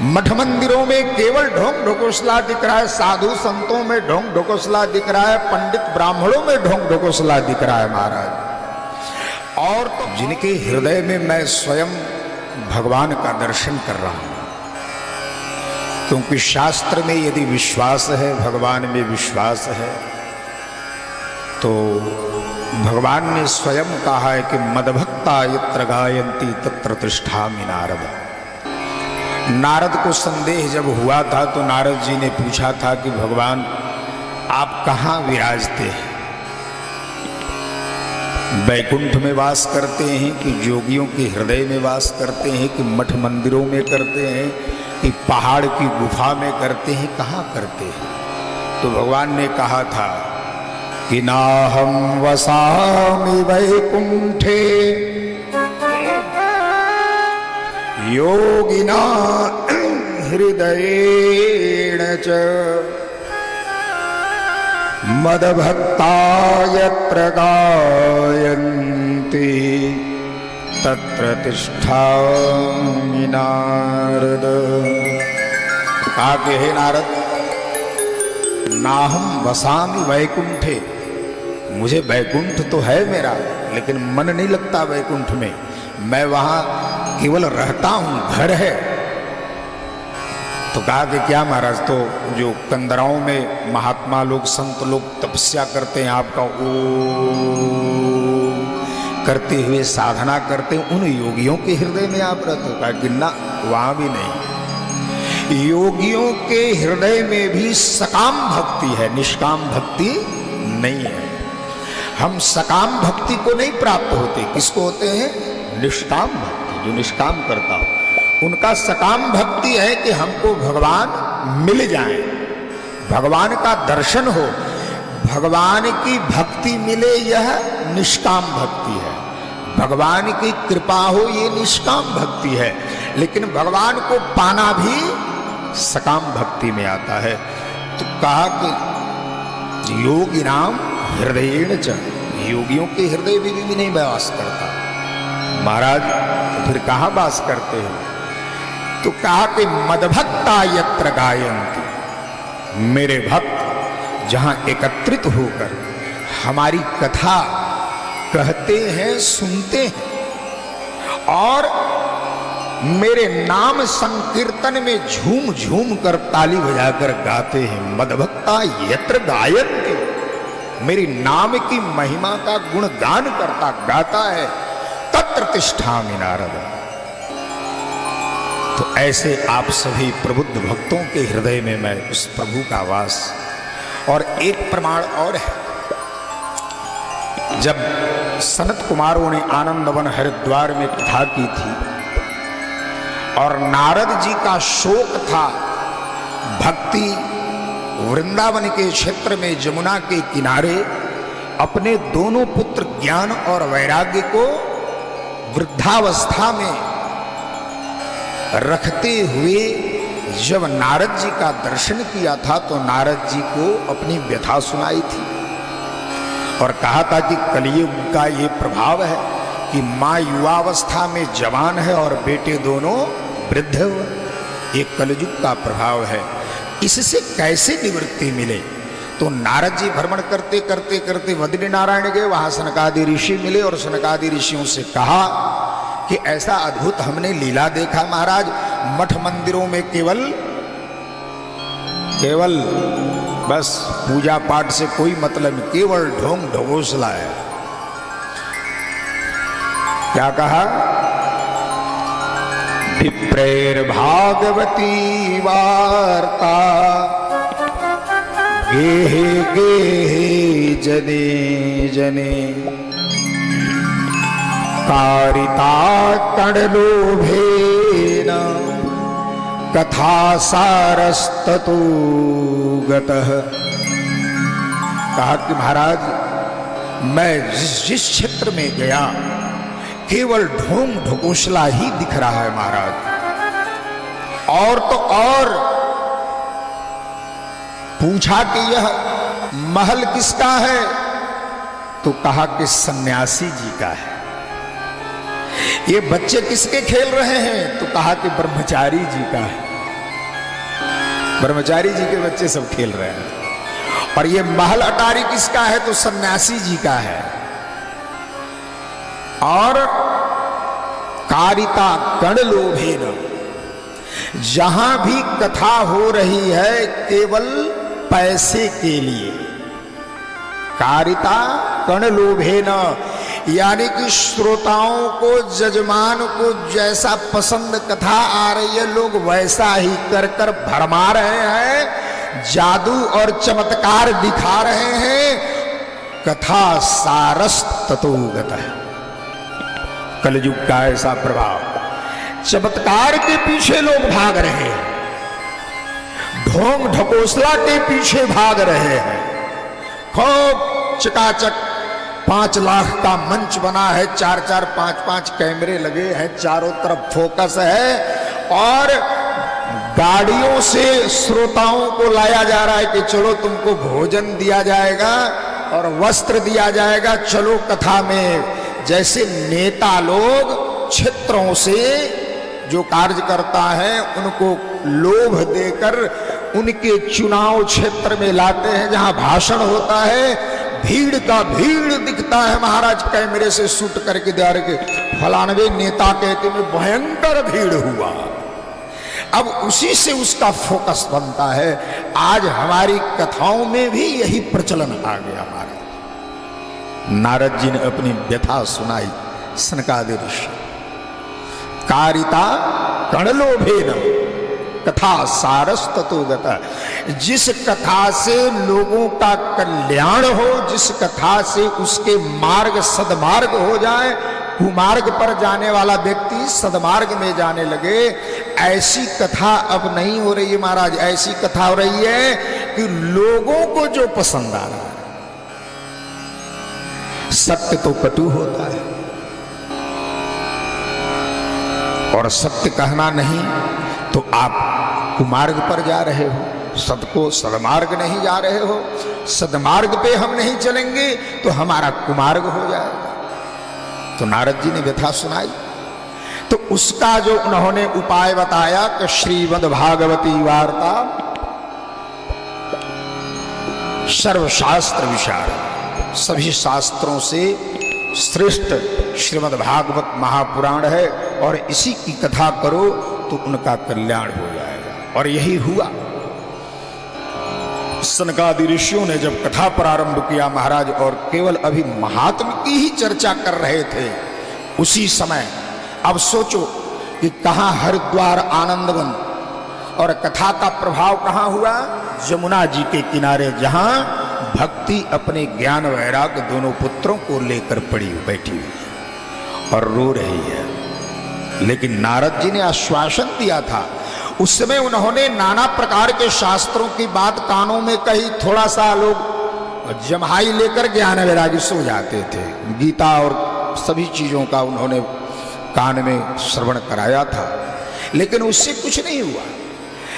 मठ मंदिरों में केवल ढोंग ढकोसला दिख रहा है, साधु संतों में ढोंग ढकोसला दिख रहा है, पंडित ब्राह्मणों में ढोंग ढकोसला दिख रहा है महाराज। और तो जिनके हृदय में मैं स्वयं भगवान का दर्शन कर रहा हूं, क्योंकि शास्त्र में यदि विश्वास है, भगवान में विश्वास है, तो भगवान ने स्वयं कहा है कि मदभक्ता यत्र गायन्ति तत्र तिष्ठामि नारद। नारद को संदेह जब हुआ था तो नारद जी ने पूछा था कि भगवान आप कहाँ विराजते हैं, वैकुंठ में वास करते हैं कि जोगियों के हृदय में वास करते हैं कि मठ मंदिरों में करते हैं कि पहाड़ की गुफा में करते हैं, कहाँ करते हैं? तो भगवान ने कहा था कि नाहं वसामि वैकुंठे योगिना हृदयेण च मदभक्ता यत्र गायन्ति तत्र तिष्ठामि नारद। कहा कि हे नारद, नाहं वसामि वैकुंठे, मुझे वैकुंठ तो है मेरा, लेकिन मन नहीं लगता वैकुंठ में, मैं वहां केवल रहता हूं, घर है। तो कहा कि क्या महाराज, तो जो कंदराओं में महात्मा लोग, संत लोग तपस्या करते हैं, आपका ओम करते हुए साधना करते हैं, उन योगियों के हृदय में आप रहते हो? कहा कि ना, वहां भी नहीं। योगियों के हृदय में भी सकाम भक्ति है, निष्काम भक्ति नहीं है। हम सकाम भक्ति को नहीं प्राप्त होते, किसको होते हैं? निष्काम भक्ति, जो निष्काम करता हो। उनका सकाम भक्ति है कि हमको भगवान मिल जाए, भगवान का दर्शन हो, भगवान की भक्ति मिले, यह निष्काम भक्ति है। भगवान की कृपा हो, ये निष्काम भक्ति है। लेकिन भगवान को पाना भी सकाम भक्ति में आता है। तो कहा कि योगी नाम हृदयेण च, योगियों के हृदय में भी नहीं वास करता। महाराज तो फिर कहाँ वास करते हो? तो कहा कि मदभक्ता यत्र गायन्ति, मेरे भक्त जहां एकत्रित होकर हमारी कथा कहते हैं, सुनते हैं और मेरे नाम संकीर्तन में झूम झूम कर ताली बजाकर गाते हैं। मदभक्ता यत्र गायन्ति, मेरी नाम की महिमा का गुणगान करता गाता है, तत्र तिष्ठामि नारद। तो ऐसे आप सभी प्रबुद्ध भक्तों के हृदय में मैं उस प्रभु का वास। और एक प्रमाण और है, जब सनत कुमारों ने आनंदवन हरिद्वार में कथा की थी और नारद जी का शोक था, भक्ति वृंदावन के क्षेत्र में यमुना के किनारे अपने दोनों पुत्र ज्ञान और वैराग्य को वृद्धावस्था में रखते हुए जब नारद जी का दर्शन किया था, तो नारद जी को अपनी व्यथा सुनाई थी और कहा था कि कलियुग का ये प्रभाव है कि माँ युवावस्था में जवान है और बेटे दोनों वृद्ध हुए। ये कलियुग का प्रभाव है, इससे कैसे निवृत्ति मिले? तो नारद जी भ्रमण करते करते करते बद्री नारायण गए, वहां सनकादि ऋषि मिले और सनकादि ऋषियों से कहा कि ऐसा अद्भुत हमने लीला देखा महाराज, मठ मंदिरों में केवल बस पूजा पाठ से कोई मतलब, केवल ढोंग ढकोसला है। क्या कहा? विप्रेर भागवती वार्ता गेहे गेहे जने जने कारिता कणलोभेन कथा सारस्ततो गतः। कहा कि महाराज मैं जिस क्षेत्र में गया केवल ढोंग ढकोसला ही दिख रहा है महाराज। और तो और पूछा कि यह महल किसका है? तो कहा कि सन्यासी जी का है। ये बच्चे किसके खेल रहे हैं? तो कहा कि ब्रह्मचारी जी का है। ब्रह्मचारी जी के बच्चे सब खेल रहे हैं। और ये महल अटारी किसका है? तो सन्यासी जी का है। और कारिता कण लोभेन, जहां भी कथा हो रही है केवल पैसे के लिए, कारिता कण लोभेन, यानी कि श्रोताओं को, जजमान को जैसा पसंद कथा आ रही है लोग वैसा ही कर कर भरमा रहे हैं, जादू और चमत्कार दिखा रहे हैं। कथा सारस ततोगत है, कलयुग का ऐसा प्रभाव। चमत्कार के पीछे लोग भाग रहे हैं, ढोंग ढकोसला के पीछे भाग रहे हैं। खूब चकाचक 5 लाख का मंच बना है, 4-4, 5-5 कैमरे लगे हैं, चारों तरफ फोकस है और गाड़ियों से श्रोताओं को लाया जा रहा है कि चलो तुमको भोजन दिया जाएगा और वस्त्र दिया जाएगा, चलो कथा में। जैसे नेता लोग क्षेत्रों से जो कार्यकर्ता है उनको लोभ देकर उनके चुनाव क्षेत्र में लाते हैं, जहां भाषण होता है, भीड़ का भीड़ दिखता है, महाराज कैमरे से शूट करके दे रहे के फलानवे नेता कहते में भयंकर भीड़ हुआ। अब उसी से उसका फोकस बनता है। आज हमारी कथाओं में भी यही प्रचलन आ गया। हमारे नारद जी ने अपनी व्यथा सुनाई सनकादि ऋषि। कारिता कणलोभेन कथा सारस ततोगत, जिस कथा से लोगों का कल्याण हो, जिस कथा से उसके मार्ग सदमार्ग हो जाए, कुमार्ग पर जाने वाला व्यक्ति सदमार्ग में जाने लगे, ऐसी कथा अब नहीं हो रही है महाराज। ऐसी कथा हो रही है कि लोगों को जो पसंद आ रहा है। सत्य तो कटु होता है और सत्य कहना नहीं तो आप कुमार्ग पर जा रहे हो, सद को सदमार्ग नहीं जा रहे हो। सदमार्ग पे हम नहीं चलेंगे तो हमारा कुमार्ग हो जाएगा। तो नारद जी ने व्यथा सुनाई, तो उसका जो उन्होंने उपाय बताया कि श्रीमद् भागवती वार्ता सर्वशास्त्र विशारद, सभी शास्त्रों से श्रेष्ठ श्रीमद् भागवत महापुराण है और इसी की कथा करो तो उनका कल्याण हो जाएगा। और यही हुआ। सनकादि ऋषियों ने जब कथा प्रारंभ किया महाराज, और केवल अभी महात्म की ही चर्चा कर रहे थे उसी समय, अब सोचो कि कहां हरिद्वार आनंदवन, और कथा का प्रभाव कहां हुआ? जमुना जी के किनारे, जहां भक्ति अपने ज्ञान वैराग्य दोनों पुत्रों को लेकर पड़ी बैठी हुई और रो रही है। लेकिन नारद जी ने आश्वासन दिया था। उस समय उन्होंने नाना प्रकार के शास्त्रों की बात कानों में कही, थोड़ा सा लोग जम्हाई लेकर ज्ञान वैराग्य सो जाते थे। गीता और सभी चीजों का उन्होंने कान में श्रवण कराया था, लेकिन उससे कुछ नहीं हुआ।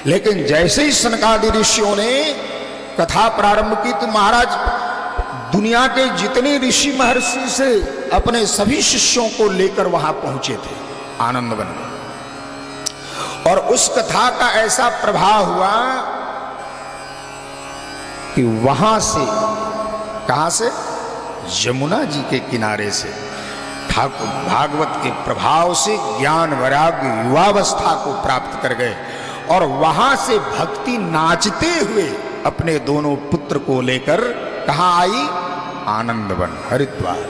लेकिन जैसे ही सनकादि ऋषियों ने कथा प्रारंभ की तो महाराज दुनिया के जितने ऋषि महर्षि से अपने सभी शिष्यों को लेकर वहां पहुंचे थे आनंदवन में। और उस कथा का ऐसा प्रभाव हुआ कि वहां से, कहां से? यमुना जी के किनारे से ठाकुर भागवत के प्रभाव से ज्ञान वैराग्य युवावस्था को प्राप्त कर गए। और वहां से भक्ति नाचते हुए अपने दोनों पुत्र को लेकर कहां आई? आनंदवन, हरिद्वार।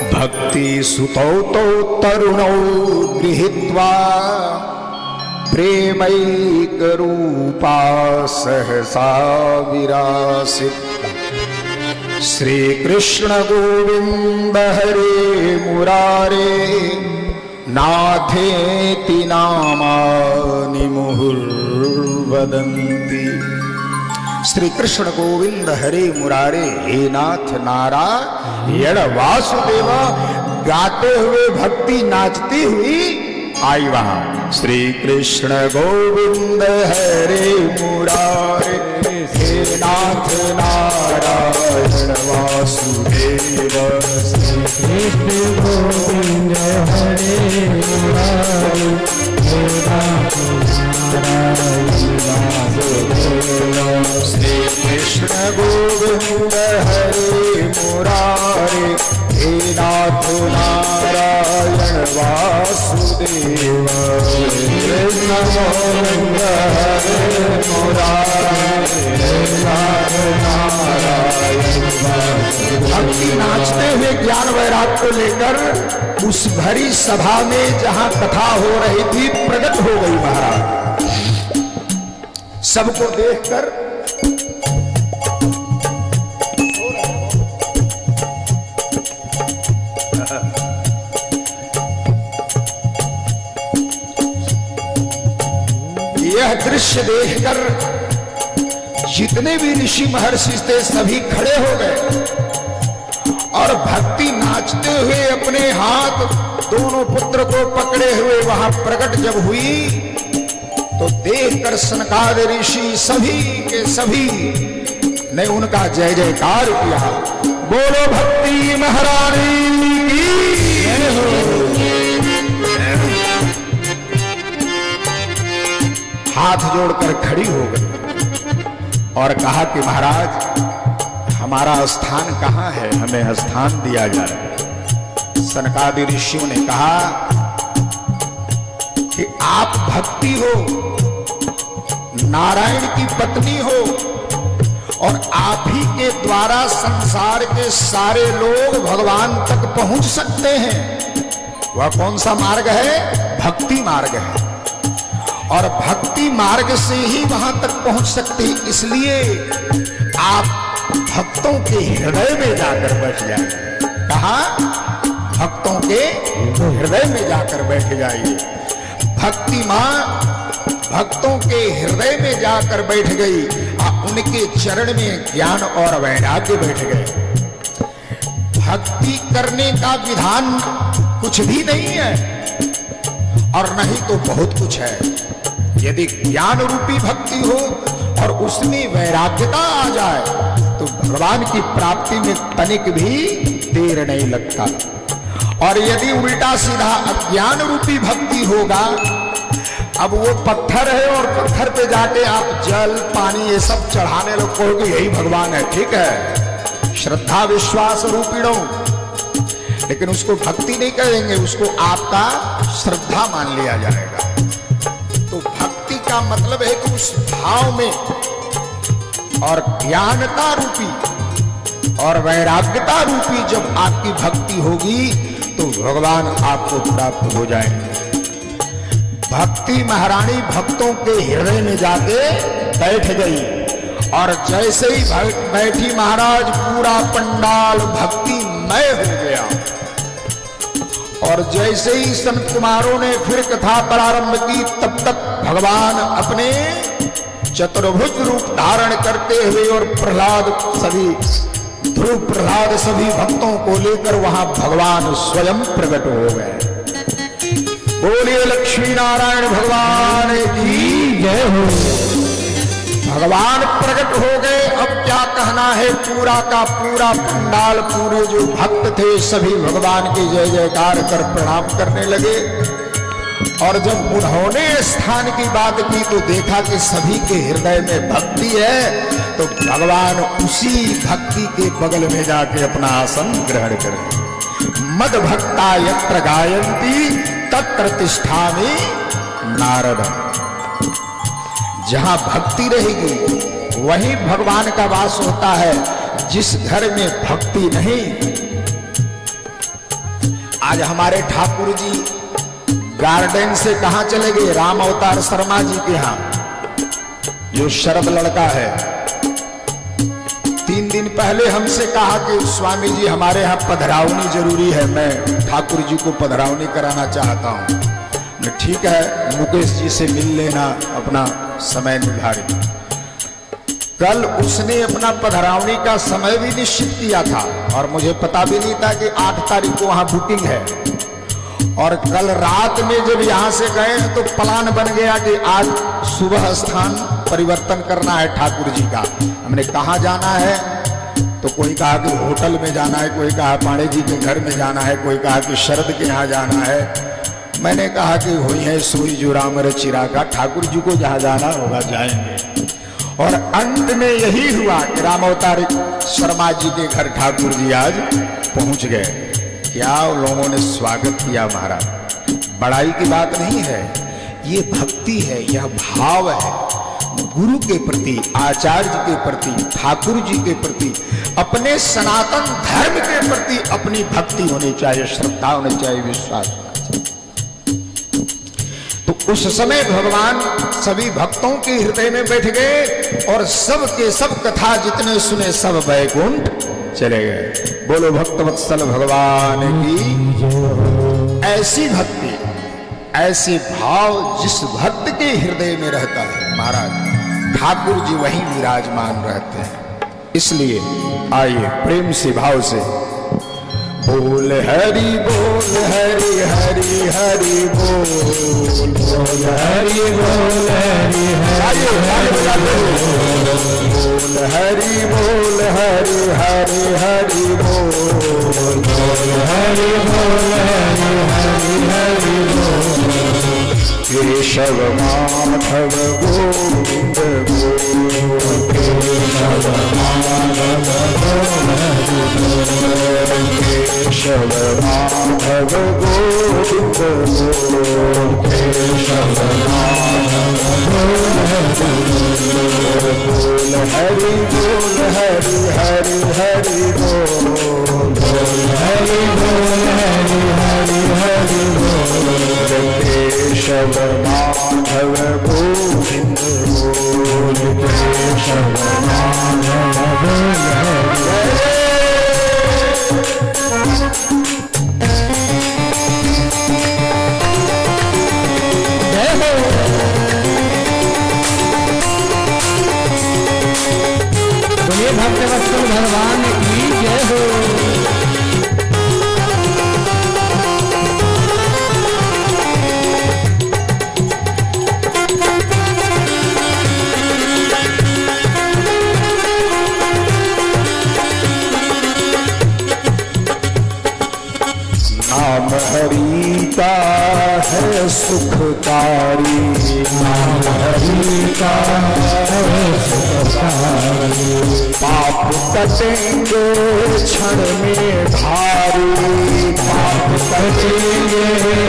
भक्ति सुतौ तो तरुणौ गृहीत्वा प्रेमैक रूपा सहसा विरासित। श्री कृष्ण गोविंद हरे मुरारे नाथेति नामानि मुहुर्वदन्ति। श्री कृष्ण गोविंद हरे मुरारे, हे नाथ नारायण वासुदेव, गाते हुए भक्ति नाचती हुई आई वहां। श्री कृष्ण गोविंद हरे मुरारे, हे नाथ नारायण वासुदेव। श्री कृष्ण गोविंद हरे मुरारे, हे नाथ भक्ति नाचते हुए ज्ञान वैराग को लेकर उस भरी सभा में जहां कथा हो रही थी प्रकट हो गई महाराज। सबको देखकर यह दृश्य देखकर जितने भी ऋषि महर्षि थे सभी खड़े हो गए और भक्ति नाचते हुए अपने हाथ दोनों पुत्र को पकड़े हुए वहां प्रकट जब हुई तो देखकर सनकादिक ऋषि सभी के सभी ने उनका जय जयकार किया। बोलो भक्ति महारानी की जय हो। हाथ जोड़कर खड़ी हो गई और कहा कि महाराज हमारा स्थान कहां है, हमें स्थान दिया जाए। सनकादिक ऋषियों ने कहा कि आप भक्ति हो, नारायण की पत्नी हो और आप ही के द्वारा संसार के सारे लोग भगवान तक पहुंच सकते हैं। वह कौन सा मार्ग है? भक्ति मार्ग है और भक्ति मार्ग से ही वहां तक पहुंच सकते, इसलिए आप भक्तों के हृदय में जाकर बैठ जाइए। कहा? भक्तों के हृदय में जाकर बैठ जाइए। भक्ति मां भक्तों के हृदय में जाकर बैठ गई और उनके चरण में ज्ञान और वैराग्य बैठ गए। भक्ति करने का विधान कुछ भी नहीं है और नहीं तो बहुत कुछ है। यदि ज्ञान रूपी भक्ति हो और उसमें वैराग्यता आ जाए तो भगवान की प्राप्ति में तनिक भी देर नहीं लगता। और यदि उल्टा सीधा अज्ञान रूपी भक्ति होगा, अब वो पत्थर है और पत्थर पे जाके आप जल पानी ये सब चढ़ाने लोग कहोगे यही भगवान है, ठीक है, श्रद्धा विश्वास रूपीणों, लेकिन उसको भक्ति नहीं कहेंगे, उसको आपका श्रद्धा मान लिया जाएगा। तो भक्ति का मतलब है कि उस भाव में और ज्ञानता रूपी और वैराग्यता रूपी जब आपकी भक्ति होगी तो भगवान आपको प्राप्त हो जाएंगे। भक्ति महारानी भक्तों के हृदय में जाके बैठ गई और जैसे ही बैठी महाराज पूरा पंडाल भक्तिमय हो गया। और जैसे ही संत कुमारों ने फिर कथा प्रारंभ की तब तक भगवान अपने चतुर्भुज रूप धारण करते हुए और प्रहलाद सभी ध्रुव प्रहलाद सभी भक्तों को लेकर वहां भगवान स्वयं प्रकट हो गए। बोलिए लक्ष्मी नारायण भगवान की जय हो। भगवान प्रकट हो गए। अब क्या कहना है, पूरा का पूरा पंडाल पूरे जो भक्त थे सभी भगवान की जय जयकार कर प्रणाम करने लगे। और जब उन्होंने स्थान की बात की तो देखा कि सभी के हृदय में भक्ति है, तो भगवान उसी भक्ति के बगल में जाके अपना आसन ग्रहण करें। मद भक्ता यत्र गायन्ति तत्र तिष्ठामि नारद। जहां भक्ति रहेगी वहीं भगवान का वास होता है। जिस घर में भक्ति नहीं, आज हमारे ठाकुर जी गार्डन से कहां चले गए? राम अवतार शर्मा जी के यहां, जो शरद लड़का है। 3 दिन पहले हमसे कहा कि स्वामी जी हमारे यहां पधरावनी जरूरी है, मैं ठाकुर जी को पधरावनी कराना चाहता हूं। ठीक है, मुकेश जी से मिल लेना, अपना समय निर्धारित। कल उसने अपना पधरावनी का समय भी निश्चित किया था और मुझे पता भी नहीं था कि 8 तारीख को वहां बुकिंग है। और कल रात में जब यहां से गए तो प्लान बन गया कि आज सुबह स्थान परिवर्तन करना है ठाकुर जी का। हमने कहाँ जाना है? तो कोई कहा कि होटल में जाना है, कोई कहा पांडे जी के घर में जाना है, कोई कहा कि शरद के यहाँ जाना है। मैंने कहा कि हुई है सोई जो राम रचिरा का, ठाकुर जी को जहाँ जाना होगा जाएंगे। और अंत में यही हुआ कि राम अवतार शर्मा जी के घर ठाकुर जी आज पहुंच गए। क्या लोगों ने स्वागत किया महाराज, बड़ाई की बात नहीं है, ये भक्ति है, यह भाव है। गुरु के प्रति, आचार्य के प्रति, ठाकुर जी के प्रति, अपने सनातन धर्म के प्रति अपनी भक्ति होनी चाहिए, श्रद्धा होनी चाहिए, विश्वास होना चाहिए। तो उस समय भगवान सभी भक्तों के हृदय में बैठ गए और सब के सब कथा जितने सुने सब वैकुंठ चले गए। बोलो भक्तवत्सल भगवान की। ऐसी भक्ति, ऐसे भाव जिस भक्त के हृदय में रहता है महाराज, ठाकुर जी वहीं विराजमान रहते हैं। इसलिए आइए प्रेम से भाव से बोल हरि बोल, हरि हरि हरि बोल, बोल हरि बोल, हरि हरि बोल, हरि बोल, हरि हरि हरि बोल, बोल हरि बोल, हरि हरि बोल। केशव माधव गोविंद बोल, केशव माधव केशव माधव गोविंद बोल, केशव माधव बोल, हरि बोल, हरि हरि हरि बोल, बोल हरि बोल, हरि हरि हरि बोल। केशव माधव गोविंद बोल, केशव माधव बोल, बोलिए भक्तवत्सल भगवान की जय हो। नाम हरि का है सुखकारी, नाम हरि का है सुखकारी, पाप कटेंगे क्षण में भारी, पाप कटेंगे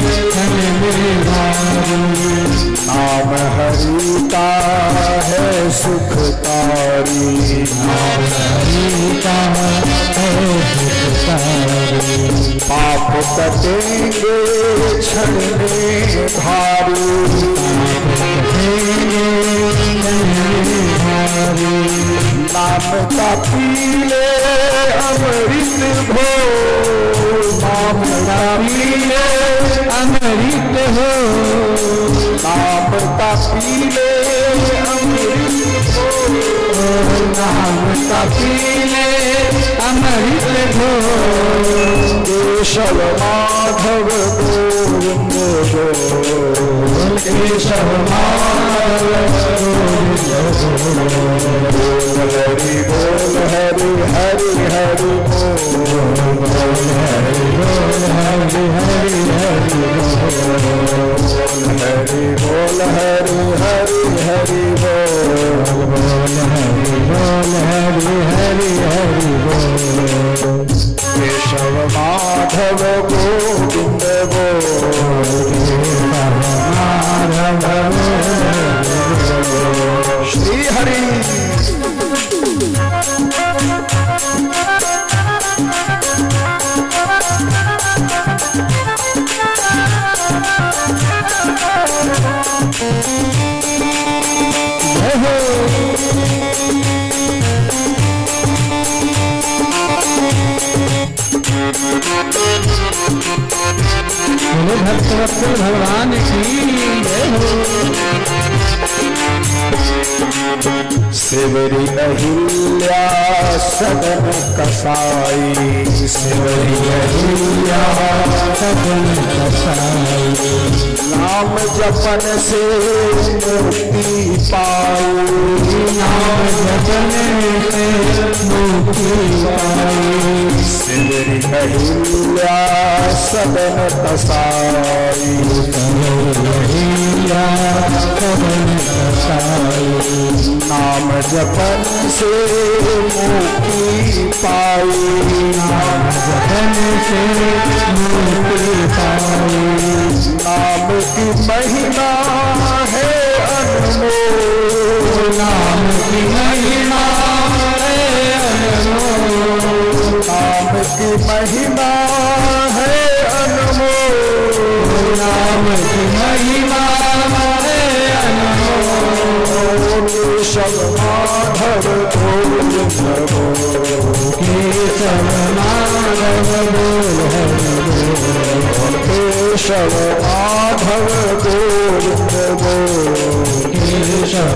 क्षण में भारी। नाम हरि का है सुखकारी, नाम हरि का है सुखकारी, पाप कटेंगे क्षण में भारी, नाम का पीले अमृत घोर, नाम का पीले अमृत हो, नाम का पीले अमृत घोर, नाम का पीले अमृत हो। केशव माधव गोविंद बोल, केशव माधव गोविंद बोल, हरि बोल, हरि हरि हरि बोल, बोल हरि बोल, हरि हरि हरि बोल, हरि बोल, हरि हरि हरि बोल, बोल हरि बोल, हरि हरि हरि बोल। केशव माधव गोविंद बोल, माधव श्री हरि। बोलो भक्तवत्सल भगवान की जय हो। शिवरी अहिल्या सदन कसाई, शिवरी अहिल्या सदन कसाई, नाम जपन से मुक्ति पाई, नाम जपन से मुक्ति पाई। शिवरी अहिल्या सदन कसाई, अहिल्या सदन कसाई, नाम जपन से मुक्ति पाई, नाम जपन से मुक्ति पाई। नाम नाम की महिमा है अनमोल, नाम की महिमा है अनमोल, नाम की महिमा है अनमोल, नाम की महिमा है अनमोल। केशव माधव गोविंद बोल, केशव माधव बोल हरि बोल, केशव माधव गोविंद बोल। केशव